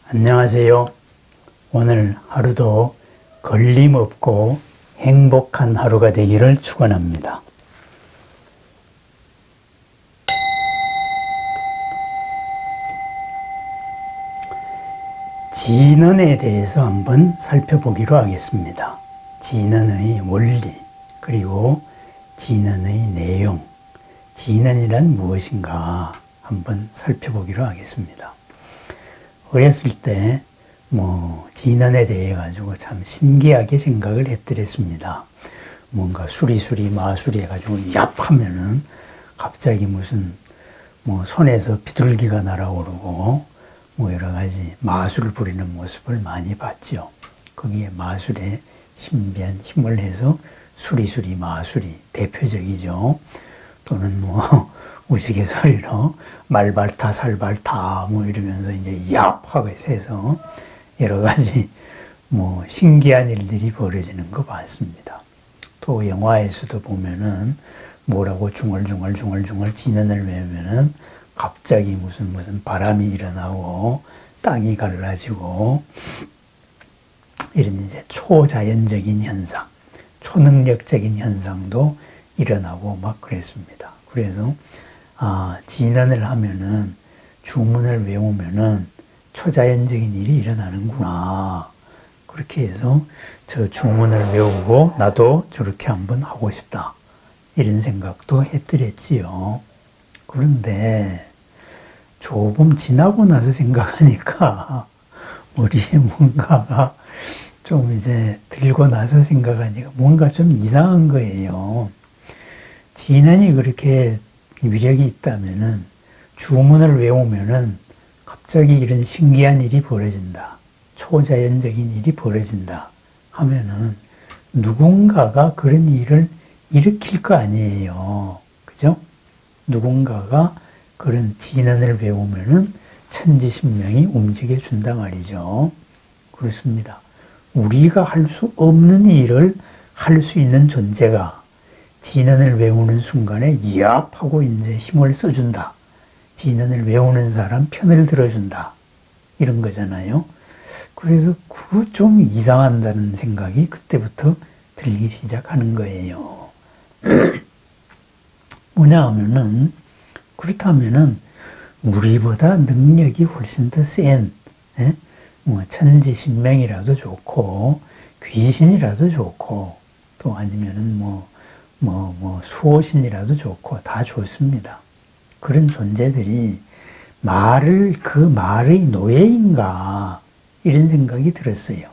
안녕하세요. 오늘 하루도 걸림없고 행복한 하루가 되기를 축원합니다. 진언에 대해서 한번 살펴보기로 하겠습니다. 진언의 원리, 그리고 진언의 내용, 진언이란 무엇인가 한번 살펴보기로 하겠습니다. 어렸을 때 진언에 대해 가지고 참 신기하게 생각을 했더랬습니다. 뭔가 수리수리 마수리 해가지고 얍 하면은 갑자기 무슨 손에서 비둘기가 날아오르고 여러 가지 마술을 부리는 모습을 많이 봤죠. 거기에 마술에 신비한 힘을 해서 수리수리 마술이 대표적이죠. 또는 우스갯소리로 말발타 살발타 이러면서 이제 얍하고 해서 여러 가지 신기한 일들이 벌어지는 거 봤습니다. 또 영화에서도 보면은 뭐라고 중얼중얼 진언을 외우면은 갑자기 무슨 바람이 일어나고 땅이 갈라지고 이런 이제 초자연적인 현상, 초능력적인 현상도 일어나고 막 그랬습니다. 그래서 진언을 하면은 주문을 외우면은 초자연적인 일이 일어나는구나. 그렇게 해서 저 주문을 외우고 나도 저렇게 한번 하고 싶다. 이런 생각도 했더랬지요. 그런데 조금 지나고 나서 생각하니까 머리에 뭔가가 좀 이제 들고 나서 생각하니까 뭔가 좀 이상한 거예요. 진언이 그렇게 위력이 있다면은 주문을 외우면은 갑자기 이런 신기한 일이 벌어진다. 초자연적인 일이 벌어진다 하면은 누군가가 그런 일을 일으킬 거 아니에요. 그죠? 누군가가 그런 진언을 배우면은 천지신명이 움직여 준단 말이죠. 그렇습니다. 우리가 할 수 없는 일을 할 수 있는 존재가 진언을 외우는 순간에 얍 하고 이제 힘을 써준다. 진언을 외우는 사람 편을 들어준다. 이런 거잖아요. 그래서 그거 좀 이상한다는 생각이 그때부터 들기 시작하는 거예요. 뭐냐 하면은, 그렇다면은 우리보다 능력이 훨씬 더 센, 천지신명이라도 좋고 귀신이라도 좋고 또 아니면은 수호신이라도 좋고 다 좋습니다. 그런 존재들이 그 말의 노예인가 이런 생각이 들었어요.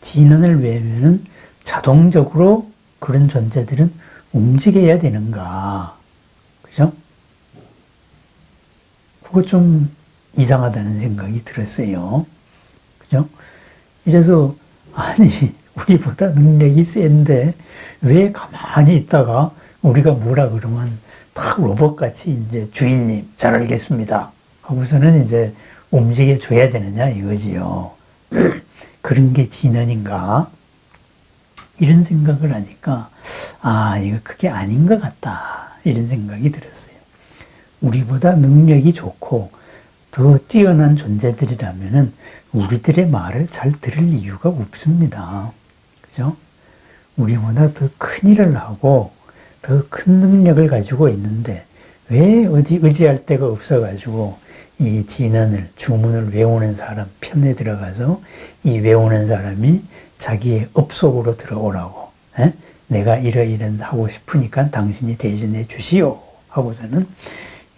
진언을 외우면은 자동적으로 그런 존재들은 움직여야 되는가, 그죠? 그거 좀 이상하다는 생각이 들었어요. 그죠? 이래서 아니 우리보다 능력이 센데 왜 가만히 있다가 우리가 뭐라 그러면 딱 로봇같이 이제 주인님 잘 알겠습니다 하고서는 이제 움직여 줘야 되느냐 이거지요. 그런 게 진언인가? 이런 생각을 하니까 이거 그게 아닌 것 같다 이런 생각이 들었어요. 우리보다 능력이 좋고 더 뛰어난 존재들이라면은 우리들의 말을 잘 들을 이유가 없습니다. 그죠? 우리보다 더 큰 일을 하고 더 큰 능력을 가지고 있는데 왜 어디 의지할 데가 없어가지고 이 진언을, 주문을 외우는 사람 편에 들어가서 이 외우는 사람이 자기의 업속으로 들어오라고, 내가 이러이런 하고 싶으니까 당신이 대신해 주시오 하고서는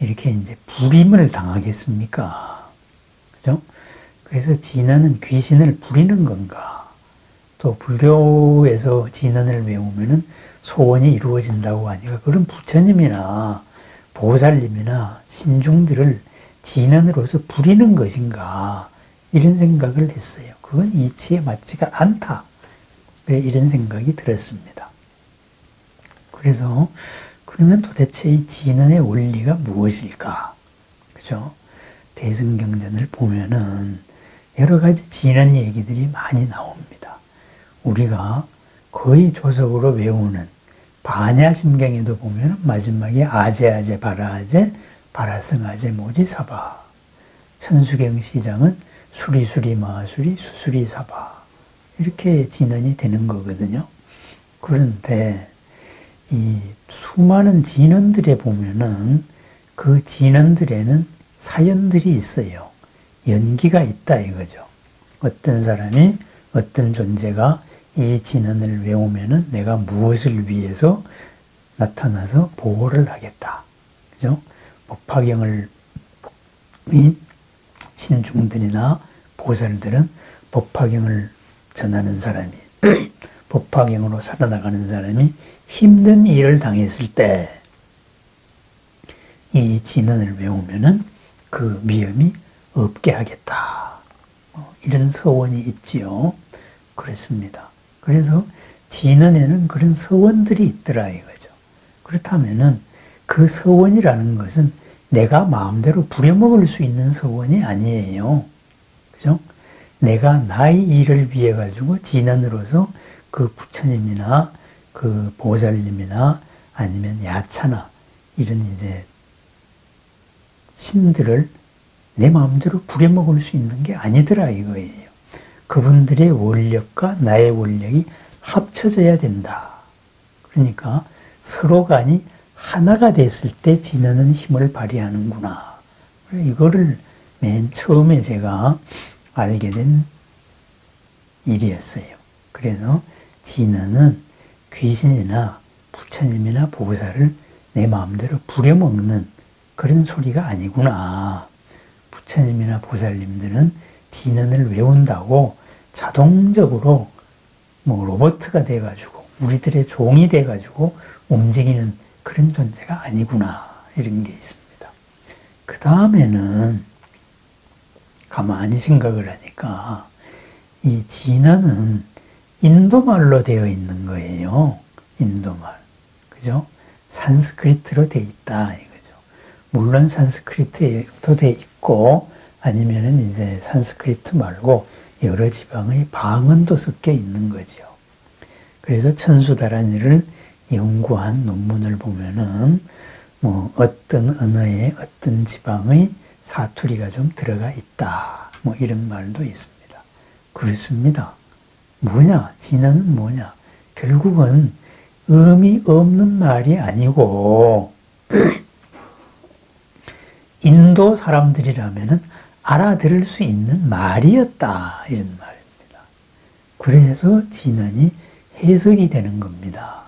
이렇게 이제 부림을 당하겠습니까? 그죠? 그래서 진언은 귀신을 부리는 건가? 또 불교에서 진언을 외우면은 소원이 이루어진다고 하니까 그런 부처님이나 보살님이나 신중들을 진언으로서 부리는 것인가? 이런 생각을 했어요. 그건 이치에 맞지가 않다. 이런 생각이 들었습니다. 그래서 그러면 도대체 이 진언의 원리가 무엇일까? 그죠? 대승경전을 보면은 여러 가지 진언 얘기들이 많이 나옵니다. 우리가 거의 조석으로 외우는 반야심경에도 보면 마지막에 아제아제 바라아제 바라승아제 모지사바, 천수경 시장은 수리수리 마수리 수수리 사바 이렇게 진언이 되는 거거든요. 그런데 이 수많은 진언들에 보면은 그 진언들에는 사연들이 있어요. 연기가 있다 이거죠. 어떤 사람이 어떤 존재가 이 진언을 외우면은 내가 무엇을 위해서 나타나서 보호를 하겠다. 그죠? 법화경을 이 신중들이나 보살들은 법화경을 전하는 사람이 법화경으로 살아나가는 사람이 힘든 일을 당했을 때 이 진언을 외우면은 그 위험이 없게 하겠다. 이런 서원이 있지요. 그렇습니다. 그래서 진언에는 그런 서원들이 있더라 이거죠. 그렇다면은 그 서원이라는 것은 내가 마음대로 부려먹을 수 있는 서원이 아니에요. 그죠? 내가 나의 일을 위해 가지고 진언으로서 그 부처님이나 그 보살님이나 아니면 야차나 이런 이제 신들을 내 마음대로 부려먹을 수 있는 게 아니더라 이거예요. 그분들의 원력과 나의 원력이 합쳐져야 된다. 그러니까 서로 간이 하나가 됐을 때 진언은 힘을 발휘하는구나. 이거를 맨 처음에 제가 알게 된 일이었어요. 그래서 진언은 귀신이나 부처님이나 보살을 내 마음대로 부려먹는 그런 소리가 아니구나. 부처님이나 보살님들은 진언을 외운다고 자동적으로 뭐 로봇가 돼가지고 우리들의 종이 돼가지고 움직이는 그런 존재가 아니구나. 이런 게 있습니다. 그 다음에는 가만히 생각을 하니까 이 진언은 인도말로 되어 있는 거예요. 인도말. 그죠? 산스크리트로 되어 있다. 이거죠. 물론 산스크리트도 되어 있고 아니면은 이제 산스크리트 말고 여러 지방의 방언도 섞여 있는 거죠. 그래서 천수다란이를 연구한 논문을 보면은 뭐 어떤 언어에 어떤 지방의 사투리가 좀 들어가 있다. 뭐 이런 말도 있습니다. 그렇습니다. 뭐냐? 진언은 뭐냐? 결국은 의미 없는 말이 아니고 인도 사람들이라면은 알아들을 수 있는 말이었다. 이런 말입니다. 그래서 진언이 해석이 되는 겁니다.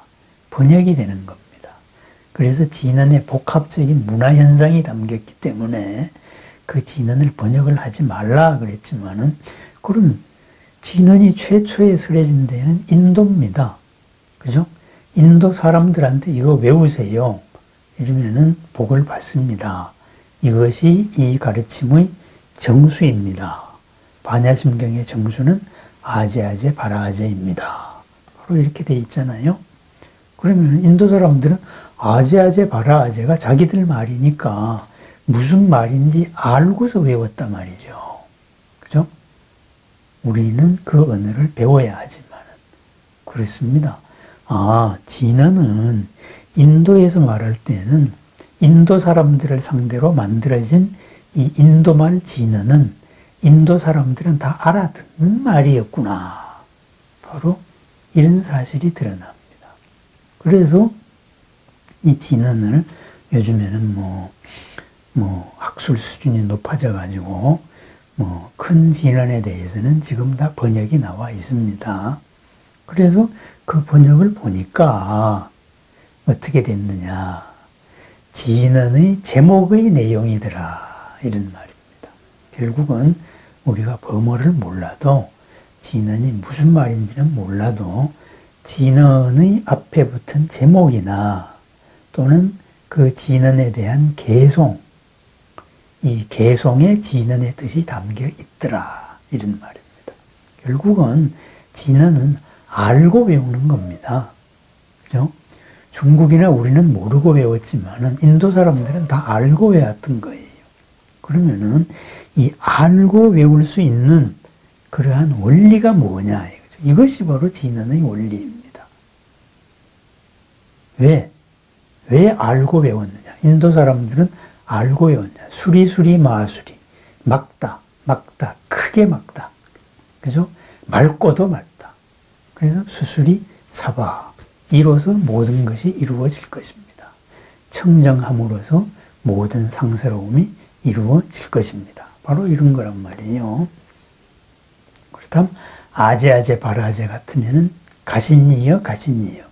번역이 되는 겁니다. 그래서 진언에 복합적인 문화현상이 담겼기 때문에 그 진언을 번역을 하지 말라 그랬지만은 그럼 진언이 최초에 설해진 데는 인도입니다. 그죠? 인도 사람들한테 이거 외우세요. 이러면은 복을 받습니다. 이것이 이 가르침의 정수입니다. 반야심경의 정수는 아제아제 바라아제입니다. 바로 이렇게 돼 있잖아요. 그러면 인도 사람들은 아제아제 바라아제가 자기들 말이니까 무슨 말인지 알고서 외웠단 말이죠. 그죠? 우리는 그 언어를 배워야 하지만 그렇습니다. 진언은 인도에서 말할 때는 인도 사람들을 상대로 만들어진 이 인도말 진언은 인도 사람들은 다 알아듣는 말이었구나. 바로 이런 사실이 드러납니다. 그래서 이 진언을 요즘에는 학술 수준이 높아져 가지고 큰 진언에 대해서는 지금 다 번역이 나와 있습니다. 그래서 그 번역을 보니까 어떻게 됐느냐. 진언의 제목의 내용이더라. 이런 말입니다. 결국은 우리가 범어를 몰라도 진언이 무슨 말인지는 몰라도 진언의 앞에 붙은 제목이나 또는 그 진언에 대한 개송, 이 개송에 진언의 뜻이 담겨 있더라. 이런 말입니다. 결국은 진언은 알고 외우는 겁니다. 그죠? 중국이나 우리는 모르고 외웠지만은 인도 사람들은 다 알고 외웠던 거예요. 그러면은 이 알고 외울 수 있는 그러한 원리가 뭐냐 이거죠. 이것이 바로 진언의 원리입니다. 왜 알고 외웠느냐? 인도 사람들은 알고 외웠냐? 수리수리 마수리, 막다, 막다, 크게 막다. 그죠? 맑고도 맑다. 그래서 수술이 사바, 이로써 모든 것이 이루어질 것입니다. 청정함으로써 모든 상스러움이 이루어질 것입니다. 바로 이런 거란 말이에요. 그렇다면 아제아제 바라제 같으면은 가신이여 가신이여,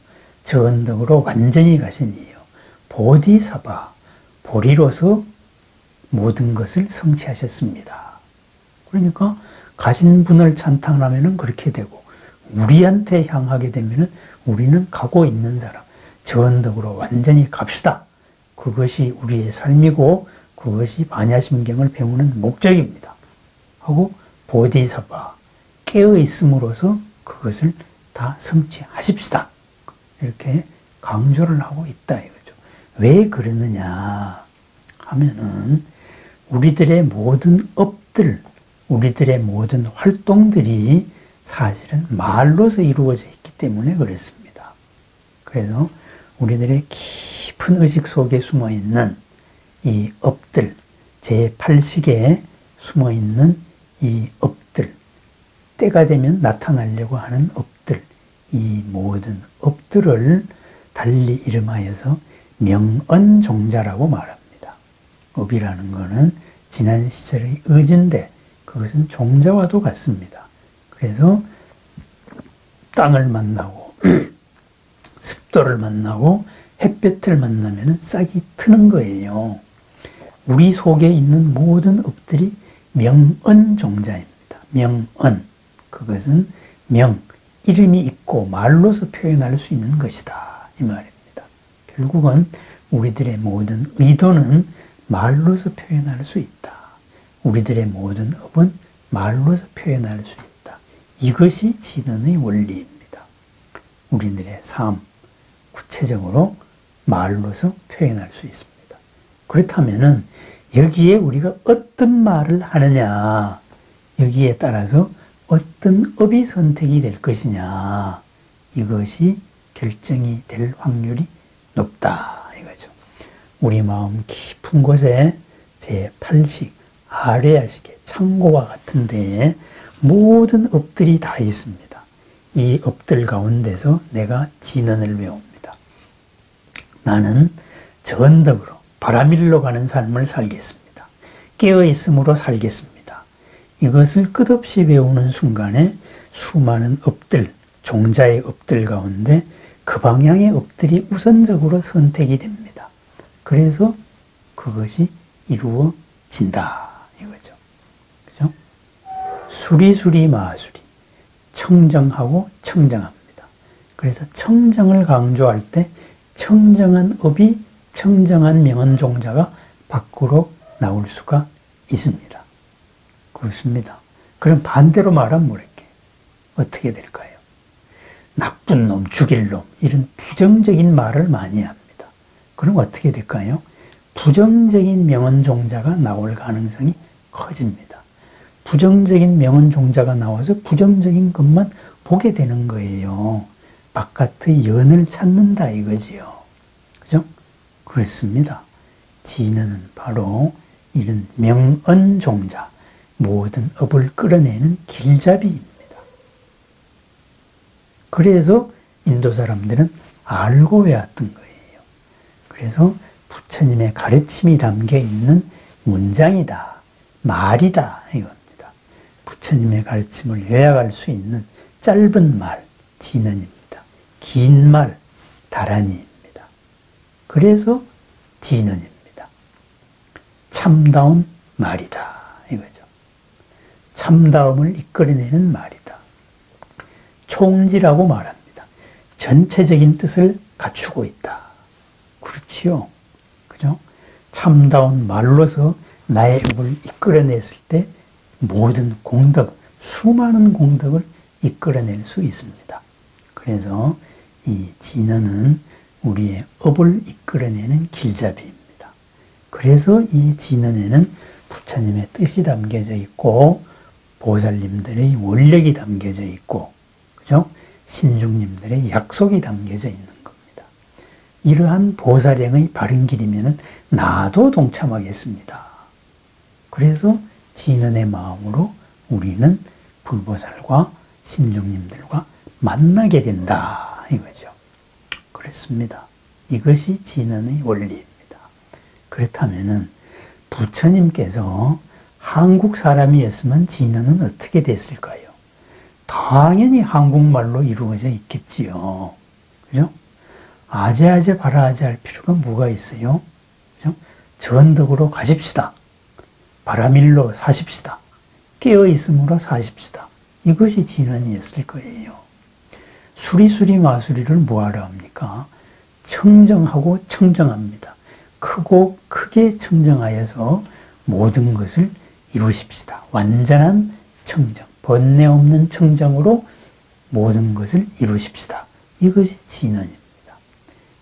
저 언덕으로 완전히 가신이여, 보디사바, 보리로서 모든 것을 성취하셨습니다. 그러니까 가신분을 찬탄하면은 그렇게 되고, 우리한테 향하게 되면은 우리는 가고 있는 사람, 저 언덕으로 완전히 갑시다. 그것이 우리의 삶이고 그것이 반야심경을 배우는 목적입니다. 하고 보디사바, 깨어 있음으로써 그것을 다 성취하십시다. 이렇게 강조를 하고 있다 이거죠. 왜 그러느냐 하면은 우리들의 모든 업들, 우리들의 모든 활동들이 사실은 말로서 이루어져 있기 때문에 그렇습니다. 그래서 우리들의 깊은 의식 속에 숨어있는 이 업들, 제8식에 숨어있는 이 업들, 때가 되면 나타나려고 하는 업들, 이 모든 업들을 달리 이름하여서 명언종자라고 말합니다. 업이라는 것은 지난 시절의 의지인데 그것은 종자와도 같습니다. 그래서 땅을 만나고 습도를 만나고 햇볕을 만나면 싹이 트는 거예요. 우리 속에 있는 모든 업들이 명언종자입니다. 명언, 그것은 명, 이름이 있고 말로서 표현할 수 있는 것이다 이 말입니다. 결국은 우리들의 모든 의도는 말로서 표현할 수 있다. 우리들의 모든 업은 말로서 표현할 수 있다. 이것이 진언의 원리입니다. 우리들의 삶, 구체적으로 말로서 표현할 수 있습니다. 그렇다면은 여기에 우리가 어떤 말을 하느냐, 여기에 따라서 어떤 업이 선택이 될 것이냐, 이것이 결정이 될 확률이 높다 이거죠. 우리 마음 깊은 곳에 제8식, 아레아식의 창고와 같은 데에 모든 업들이 다 있습니다. 이 업들 가운데서 내가 진언을 배웁니다. 나는 저 언덕으로 바라밀로 가는 삶을 살겠습니다. 깨어있음으로 살겠습니다. 이것을 끝없이 배우는 순간에 수많은 업들, 종자의 업들 가운데 그 방향의 업들이 우선적으로 선택이 됩니다. 그래서 그것이 이루어진다 이거죠. 그죠? 수리수리 마수리, 청정하고 청정합니다. 그래서 청정을 강조할 때 청정한 업이, 청정한 명언종자가 밖으로 나올 수가 있습니다. 그렇습니다. 그럼 반대로 말하면 뭐랄게? 어떻게 될까요? 나쁜 놈, 죽일 놈, 이런 부정적인 말을 많이 합니다. 그럼 어떻게 될까요? 부정적인 명언종자가 나올 가능성이 커집니다. 부정적인 명언종자가 나와서 부정적인 것만 보게 되는 거예요. 바깥의 연을 찾는다 이거지요. 그죠? 그렇습니다. 진언은 바로 이런 명언종자, 모든 업을 끌어내는 길잡이입니다. 그래서 인도 사람들은 알고 외웠던 거예요. 그래서 부처님의 가르침이 담겨 있는 문장이다, 말이다 이겁니다. 부처님의 가르침을 요약할 수 있는 짧은 말, 진언입니다. 긴 말, 다란이입니다. 그래서 진언입니다. 참다운 말이다 이거죠. 참다움을 이끌어내는 말이다. 총지라고 말합니다. 전체적인 뜻을 갖추고 있다. 그렇지요. 그죠? 참다운 말로서 나의 업을 이끌어냈을 때 모든 공덕, 수많은 공덕을 이끌어낼 수 있습니다. 그래서 이 진언은 우리의 업을 이끌어내는 길잡이입니다. 그래서 이 진언에는 부처님의 뜻이 담겨져 있고 보살님들의 원력이 담겨져 있고, 그죠? 신중님들의 약속이 담겨져 있는 겁니다. 이러한 보살행의 바른 길이면은 나도 동참하겠습니다. 그래서 진언의 마음으로 우리는 불보살과 신중님들과 만나게 된다 이거죠. 그렇습니다. 이것이 진언의 원리입니다. 그렇다면은 부처님께서 한국 사람이었으면 진언은 어떻게 됐을까요? 당연히 한국말로 이루어져 있겠지요. 그죠? 아재아재 바라아재 할 필요가 뭐가 있어요? 그죠? 전덕으로 가십시다. 바라밀로 사십시다. 깨어있음으로 사십시다. 이것이 진언이었을 거예요. 수리수리 마수리를 뭐하러 합니까? 청정하고 청정합니다. 크고 크게 청정하여서 모든 것을 이루십시다. 완전한 청정, 번뇌 없는 청정으로 모든 것을 이루십시다. 이것이 진언입니다.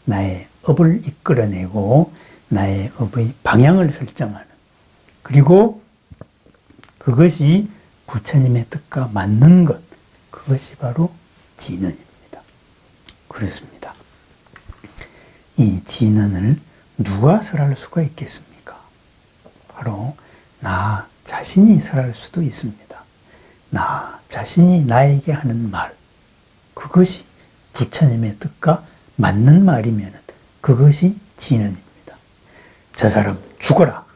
나의 업을 이끌어내고 나의 업의 방향을 설정하는, 그리고 그것이 부처님의 뜻과 맞는 것, 그것이 바로 진언입니다. 그렇습니다. 이 진언을 누가 설할 수가 있겠습니까? 바로 나 자신이 설할 수도 있습니다. 나 자신이 나에게 하는 말, 그것이 부처님의 뜻과 맞는 말이면 그것이 진언입니다. 저 사람 죽어라.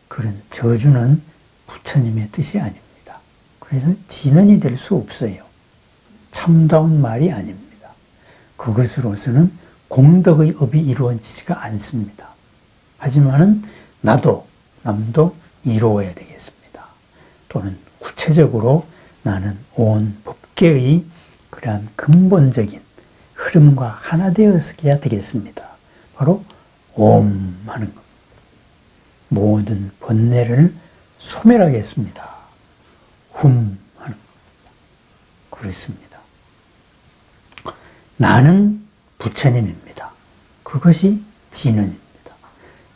그런 저주는 부처님의 뜻이 아닙니다. 그래서 진언이 될 수 없어요. 참다운 말이 아닙니다. 그것으로서는 공덕의 업이 이루어지지가 않습니다. 하지만은 나도 남도 이루어야 되겠습니다. 또는 구체적으로 나는 온 법계의 그러한 근본적인 흐름과 하나 되어서야 되겠습니다. 바로 옴 하는 겁니다. 모든 번뇌를 소멸하겠습니다. 훔 하는 겁니다. 그렇습니다. 나는 부처님입니다. 그것이 진언입니다.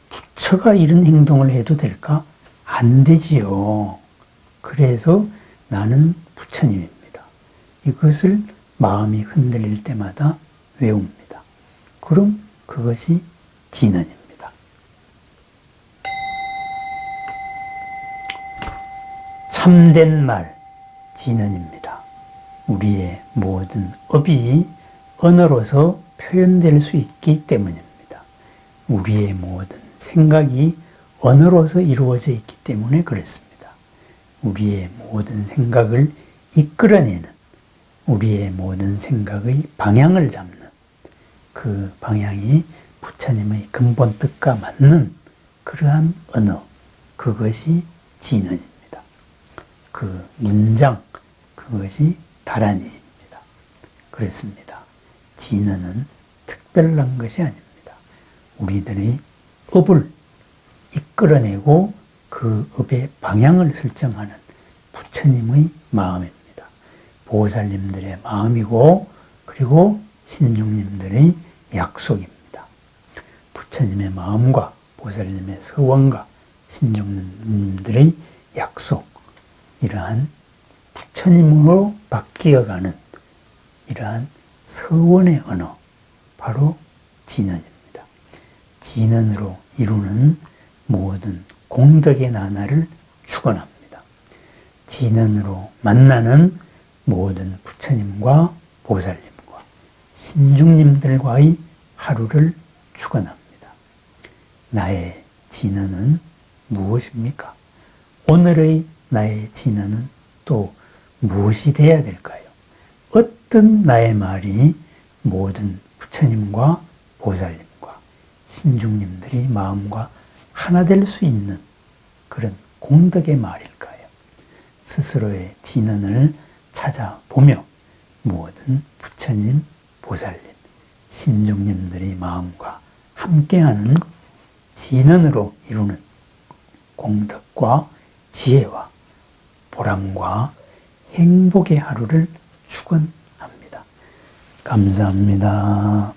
부처가 이런 행동을 해도 될까? 안 되지요. 그래서 나는 부처님입니다. 이것을 마음이 흔들릴 때마다 외웁니다. 그럼 그것이 진언입니다. 참된 말, 진언입니다. 우리의 모든 업이 언어로서 표현될 수 있기 때문입니다. 우리의 모든 생각이 언어로서 이루어져 있기 때문에 그렇습니다. 우리의 모든 생각을 이끌어내는, 우리의 모든 생각의 방향을 잡는, 그 방향이 부처님의 근본 뜻과 맞는 그러한 언어, 그것이 진언입니다. 그 문장, 그것이 다란이입니다. 그렇습니다. 진언은 특별한 것이 아닙니다. 우리들의 업을 이끌어내고 그 업의 방향을 설정하는 부처님의 마음입니다. 보살님들의 마음이고, 그리고 신중님들의 약속입니다. 부처님의 마음과 보살님의 서원과 신중님들의 약속, 이러한 부처님으로 바뀌어가는 이러한 서원의 언어, 바로 진언입니다. 진언으로 이루는 모든 공덕의 나날을 축원합니다. 진언으로 만나는 모든 부처님과 보살님과 신중님들과의 하루를 축원합니다. 나의 진언은 무엇입니까? 오늘의 나의 진언은 또 무엇이 되어야 될까요? 어떤 나의 말이 모든 부처님과 보살님과 신중님들이 마음과 하나 될 수 있는 그런 공덕의 말일까요? 스스로의 진언을 찾아보며 모든 부처님, 보살님, 신중님들의 마음과 함께하는 진언으로 이루는 공덕과 지혜와 보람과 행복의 하루를 축원합니다. 감사합니다.